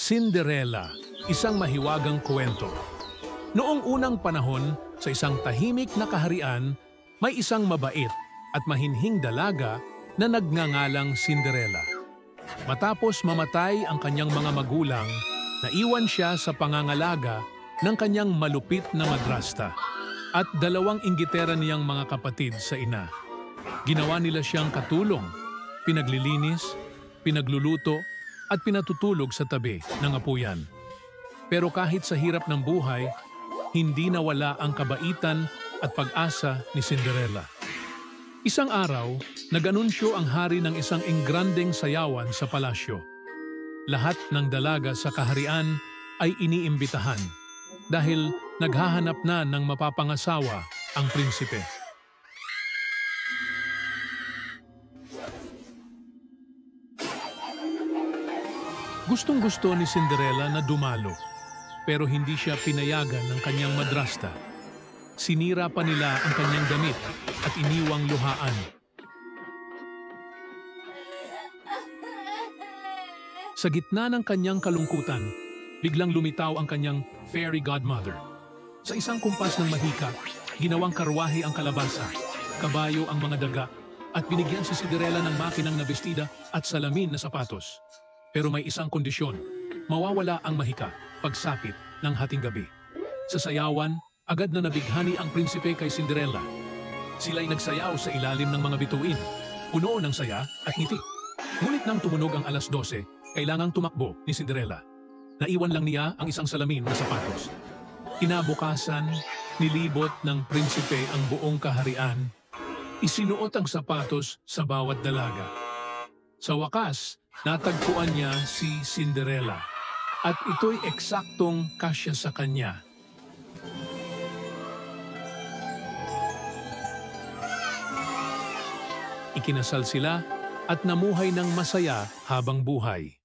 Cinderella, isang mahiwagang kwento. Noong unang panahon, sa isang tahimik na kaharian, may isang mabait at mahinhing dalaga na nagngangalang Cinderella. Matapos mamatay ang kanyang mga magulang, naiwan siya sa pangangalaga ng kanyang malupit na madrasta at dalawang inggitera niyang mga kapatid sa ina. Ginawa nila siyang katulong, pinaglilinis, pinagluluto, at pinatutulog sa tabi ng apuyan. Pero kahit sa hirap ng buhay, hindi nawala ang kabaitan at pag-asa ni Cinderella. Isang araw, nag-anunsyo ang hari ng isang ingrandeng sayawan sa palasyo. Lahat ng dalaga sa kaharian ay iniimbitahan dahil naghahanap na ng mapapangasawa ang prinsipe. Gustong-gusto ni Cinderella na dumalo, pero hindi siya pinayagan ng kanyang madrasta. Sinira pa nila ang kanyang damit at iniwang luhaan. Sa gitna ng kanyang kalungkutan, biglang lumitaw ang kanyang fairy godmother. Sa isang kumpas ng mahika, ginawang karwahe ang kalabasa, kabayo ang mga daga, at binigyan si Cinderella ng makinang na bestida at salamin na sapatos. Pero may isang kondisyon, mawawala ang mahika pagsapit ng hating gabi. Sa sayawan, agad na nabighani ang prinsipe kay Cinderella. Sila'y nagsayaw sa ilalim ng mga bituin, puno ng saya at ngiti. Ngunit nang tumunog ang alas 12, kailangang tumakbo ni Cinderella. Naiwan lang niya ang isang salamin na sapatos. Kinabukasan, nilibot ng prinsipe ang buong kaharian. Isinuot ang sapatos sa bawat dalaga. Sa wakas, natagpuan niya si Cinderella at ito'y eksaktong kasya sa kanya. Ikinasal sila at namuhay ng masaya habang buhay.